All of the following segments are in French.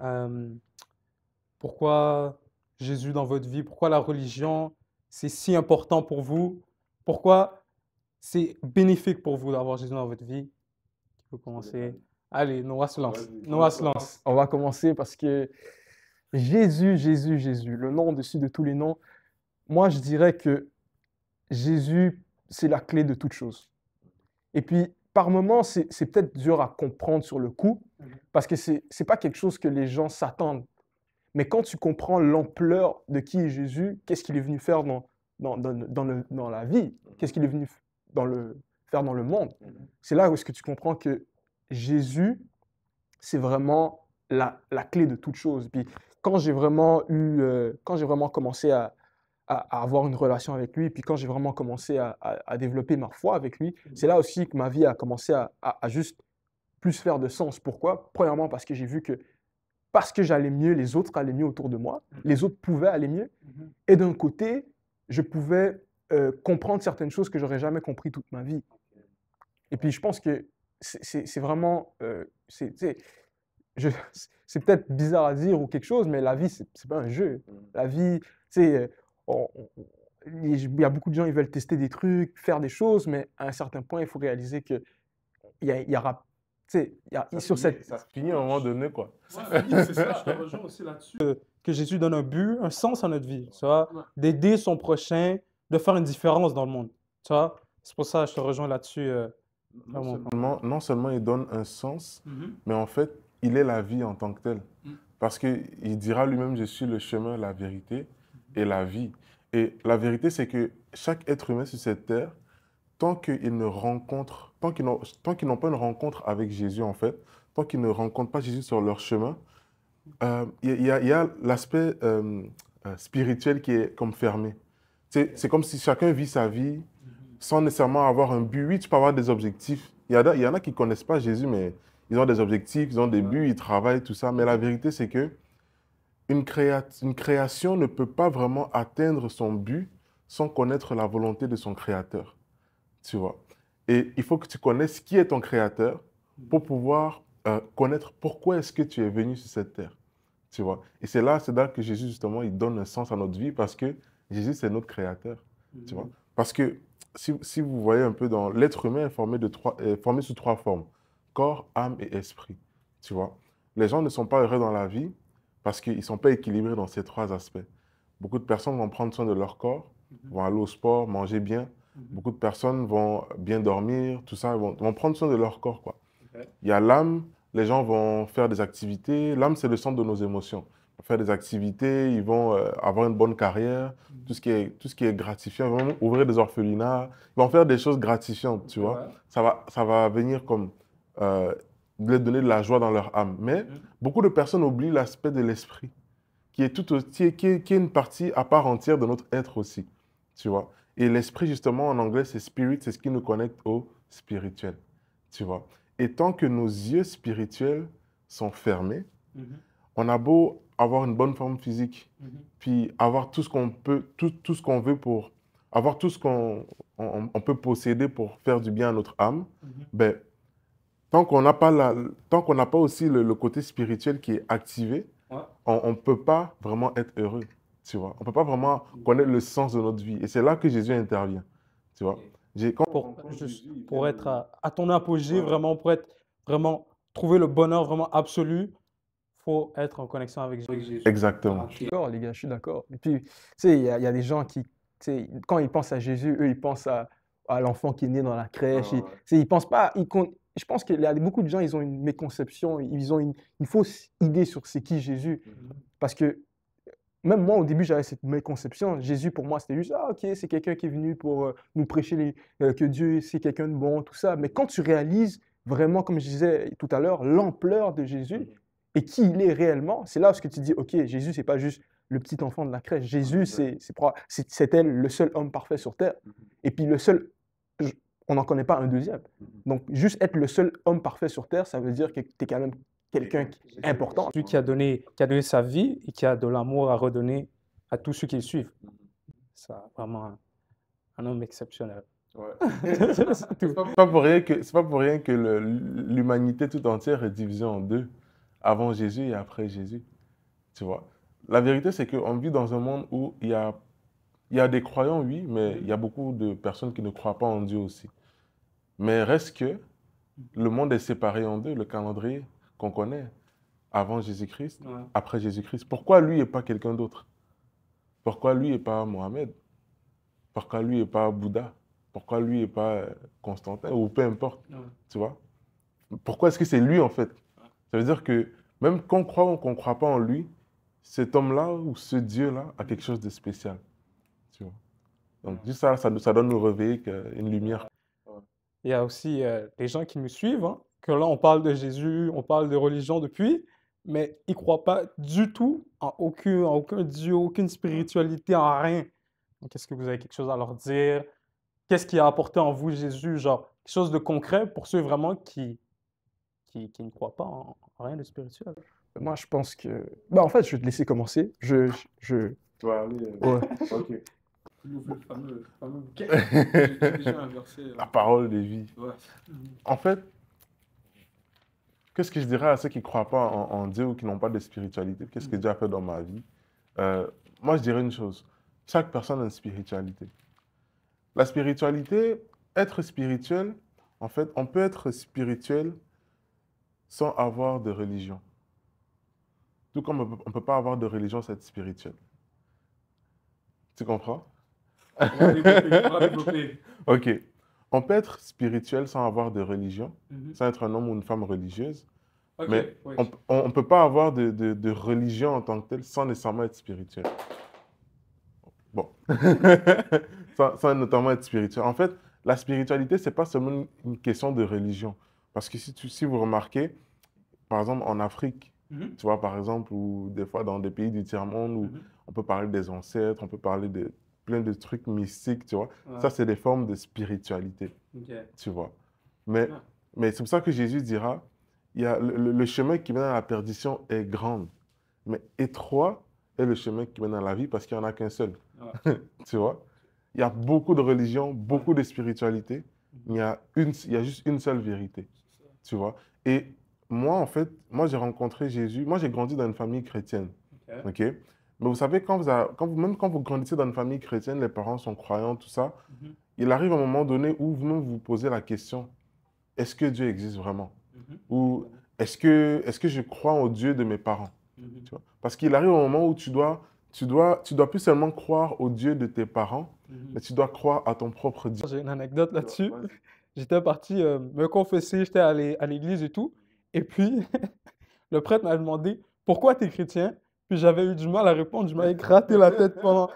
Euh, Pourquoi Jésus dans votre vie? Pourquoi la religion, c'est si important pour vous? Pourquoi c'est bénéfique pour vous d'avoir Jésus dans votre vie? Qui peut commencer? Allez, Noah se lance. Noah se lance. On va commencer parce que Jésus, Jésus, Jésus, le nom au-dessus de tous les noms, moi je dirais que Jésus, c'est la clé de toute chose. Et puis, par moments, c'est peut-être dur à comprendre sur le coup, parce que c'est pas quelque chose que les gens s'attendent. Mais quand tu comprends l'ampleur de qui est Jésus, qu'est-ce qu'il est venu faire dans la vie, qu'est-ce qu'il est venu faire dans le monde, c'est là où est-ce que tu comprends que Jésus, c'est vraiment la clé de toute chose. Puis quand j'ai vraiment commencé à avoir une relation avec lui, puis quand j'ai vraiment commencé à développer ma foi avec lui, c'est là aussi que ma vie a commencé à juste plus faire de sens. Pourquoi? Premièrement, parce que j'ai vu que parce que j'allais mieux, les autres allaient mieux autour de moi, les autres pouvaient aller mieux. Et d'un côté, je pouvais comprendre certaines choses que j'aurais jamais compris toute ma vie. Et puis je pense que c'est vraiment, je- c'est peut-être bizarre à dire ou quelque chose, mais la vie, c'est pas un jeu. La vie, tu sais, il y a beaucoup de gens, ils veulent tester des trucs, faire des choses, mais à un certain point, il faut réaliser que il y aura, tu sais, sur cette... Ça finit à un moment donné, quoi. C'est ça, je te rejoins aussi là-dessus. Que Jésus donne un but, un sens à notre vie, tu vois, d'aider son prochain, de faire une différence dans le monde, tu vois. C'est pour ça que je te rejoins là-dessus. Vraiment. Non seulement il donne un sens, mais en fait, il est la vie en tant que telle. Parce qu'il dira lui-même, je suis le chemin, la vérité et la vie. Et la vérité, c'est que chaque être humain sur cette terre, tant qu'ils ne rencontrent, tant qu'ils n'ont pas une rencontre avec Jésus, en fait, tant qu'ils ne rencontrent pas Jésus sur leur chemin, il y a l'aspect spirituel qui est comme fermé. C'est comme si chacun vit sa vie sans nécessairement avoir un but. Oui, tu peux avoir des objectifs. Il y en a qui ne connaissent pas Jésus, mais ils ont des objectifs, ils ont des buts, ils travaillent, tout ça. Mais la vérité, c'est que une création ne peut pas vraiment atteindre son but sans connaître la volonté de son créateur. Tu vois. Et il faut que tu connaisses qui est ton créateur pour pouvoir connaître pourquoi est-ce que tu es venu sur cette terre. Tu vois. Et c'est là que Jésus, justement, il donne un sens à notre vie parce que Jésus, c'est notre créateur. Tu vois. Parce que si vous voyez un peu dans l'être humain est formé sous trois formes, corps, âme et esprit. Tu vois. Les gens ne sont pas heureux dans la vie parce qu'ils ne sont pas équilibrés dans ces trois aspects. Beaucoup de personnes vont prendre soin de leur corps, vont aller au sport, manger bien. Beaucoup de personnes vont bien dormir, tout ça, vont prendre soin de leur corps, quoi. Il y a l'âme, les gens vont faire des activités. L'âme, c'est le centre de nos émotions. Ils vont faire des activités, ils vont avoir une bonne carrière, tout ce qui est gratifiant. Ils vont ouvrir des orphelinats, ils vont faire des choses gratifiantes, tu vois. Ça va venir comme leur donner de la joie dans leur âme. Mais beaucoup de personnes oublient l'aspect de l'esprit, qui est qui est une partie à part entière de notre être aussi, tu vois. Et l'esprit, justement, en anglais, c'est spirit, c'est ce qui nous connecte au spirituel, tu vois. Et tant que nos yeux spirituels sont fermés, on a beau avoir une bonne forme physique, puis avoir tout ce qu'on peut, tout ce qu'on veut pour, avoir tout ce on peut posséder pour faire du bien à notre âme, ben, tant qu'on n'a pas aussi le côté spirituel qui est activé, on ne peut pas vraiment être heureux, tu vois. On ne peut pas vraiment connaître le sens de notre vie. Et c'est là que Jésus intervient, tu vois. Pour être à ton apogée, vraiment, pour être vraiment, trouver le bonheur vraiment absolu, il faut être en connexion avec Jésus. Exactement. Je suis d'accord, les gars, je suis d'accord. Et puis, tu sais, il y a des gens qui, tu sais, quand ils pensent à Jésus, eux, ils pensent à l'enfant qui est né dans la crèche. Tu sais, ils pensent pas, je pense qu'il y a beaucoup de gens, ils ont une méconception, ils ont une fausse idée sur c'est qui Jésus. Parce que même moi, au début, j'avais cette méconception. Jésus, pour moi, c'était juste, ah, ok, c'est quelqu'un qui est venu pour nous prêcher que Dieu, c'est quelqu'un de bon, tout ça. Mais quand tu réalises vraiment, comme je disais tout à l'heure, l'ampleur de Jésus et qui il est réellement, c'est là où ce que tu dis, ok, Jésus, c'est pas juste le petit enfant de la crèche. Jésus, c'était le seul homme parfait sur terre. Et puis le seul, on n'en connaît pas un deuxième. Donc, juste être le seul homme parfait sur terre, ça veut dire que tu es quand même quelqu'un important. Celui qui a donné sa vie et qui a de l'amour à redonner à tous ceux qui le suivent. C'est vraiment un homme exceptionnel. C'est pas pour rien que l'humanité tout entière est divisée en deux. avant Jésus et après Jésus. Tu vois? La vérité, c'est qu'on vit dans un monde où il y a des croyants, oui, mais il y a beaucoup de personnes qui ne croient pas en Dieu aussi. Mais reste que le monde est séparé en deux, le calendrier qu'on connaît, avant Jésus-Christ, Ouais. après Jésus-Christ. Pourquoi lui et pas quelqu'un d'autre? Pourquoi lui et pas Mohamed? Pourquoi lui et pas Bouddha? Pourquoi lui et pas Constantin? Ou peu importe, Ouais. tu vois? Pourquoi est-ce que c'est lui en fait? Ça veut dire que même qu'on croit ou qu'on ne croit pas en lui, cet homme-là ou ce Dieu-là a quelque chose de spécial, tu vois? Donc juste ça doit nous réveiller une lumière. Il y a aussi des gens qui nous suivent, hein, que là, on parle de Jésus, on parle de religion depuis, mais ils ne croient pas du tout en aucun Dieu, aucune spiritualité, en rien. Donc, est-ce que vous avez quelque chose à leur dire? Qu'est-ce qui a apporté en vous Jésus? Genre, quelque chose de concret pour ceux vraiment qui ne croient pas en rien de spirituel. Moi, je pense que... Bah, en fait, je vais te laisser commencer. Tu vas aller. Ouais. Ok. Il ouvre le fameux bouquet. J'ai déjà un verset. La parole de vie. Ouais. En fait, qu'est-ce que je dirais à ceux qui ne croient pas en Dieu ou qui n'ont pas de spiritualité? Qu'est-ce que Dieu a fait dans ma vie? Moi, je dirais une chose. Chaque personne a une spiritualité. La spiritualité, être spirituel, en fait, on peut être spirituel sans avoir de religion. Tout comme on ne peut pas avoir de religion sans être spirituel. Tu comprends? On va développer. On va développer. Ok. On peut être spirituel sans avoir de religion, Mhm. sans être un homme ou une femme religieuse, Ok, mais oui. on ne peut pas avoir de religion en tant que telle sans nécessairement être spirituel. Bon. Sans notamment être spirituel. En fait, la spiritualité, ce n'est pas seulement une question de religion. Parce que si vous remarquez, par exemple en Afrique, Mhm. tu vois, par exemple, ou des fois dans des pays du tiers-monde où Mhm. on peut parler des ancêtres, on peut parler de plein de trucs mystiques, tu vois. Ouais. Ça, c'est des formes de spiritualité, Ok. tu vois. Mais, Ah. mais c'est pour ça que Jésus dira, il y a le chemin qui mène à la perdition est grand, mais étroit est le chemin qui mène à la vie parce qu'il n'y en a qu'un seul, Ouais. tu vois. Il y a beaucoup de religions, beaucoup de spiritualité, il y a juste une seule vérité, C'est ça. tu vois. Et moi, en fait, moi, j'ai rencontré Jésus. Moi, j'ai grandi dans une famille chrétienne. Ok. OK? Mais vous savez, même quand vous grandissez dans une famille chrétienne, les parents sont croyants, tout ça, Mhm. il arrive un moment donné où vous-même vous posez la question, est-ce que Dieu existe vraiment? Mhm. Ou est-ce que je crois au Dieu de mes parents? Mhm. Tu vois? Parce qu'il arrive un moment où tu dois plus seulement croire au Dieu de tes parents, Mhm. mais tu dois croire à ton propre Dieu. J'ai une anecdote là-dessus. Vas-y. J'étais parti me confesser, j'étais allé à l'église et tout. Et puis, le prêtre m'a demandé pourquoi tu es chrétien. Puis j'avais eu du mal à répondre. Je m'avais gratté la tête pendant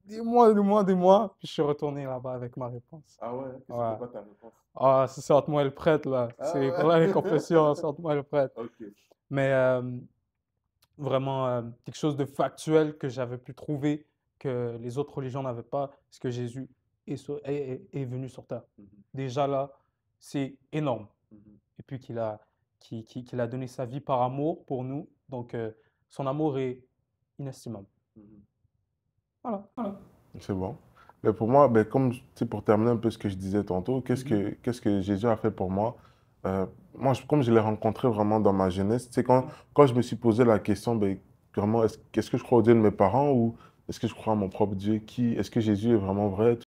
des mois, des mois, des mois. Puis je suis retourné là-bas avec ma réponse. Ah ouais? Ouais. C'était quoi ta réponse? Ah, c'est entre moi et le prêtre, là. Ah C'est ouais. pendant les confessions, c'est entre moi et le prêtre. Ok. Mais vraiment, quelque chose de factuel que j'avais pu trouver que les autres religions n'avaient pas, c'est que Jésus est venu sur terre. Mhm. Déjà là, c'est énorme. Mhm. Et puis qu'il a donné sa vie par amour pour nous. Donc, son amour est inestimable. Mhm. Voilà. C'est bon. Mais pour moi, ben, comme tu sais, pour terminer un peu ce que je disais tantôt, Mhm. qu'est-ce que Jésus a fait pour moi? Moi, comme je l'ai rencontré vraiment dans ma jeunesse, tu sais, quand je me suis posé la question, ben, vraiment, est-ce que je crois au Dieu de mes parents ou est-ce que je crois à mon propre Dieu? Est-ce que Jésus est vraiment vrai?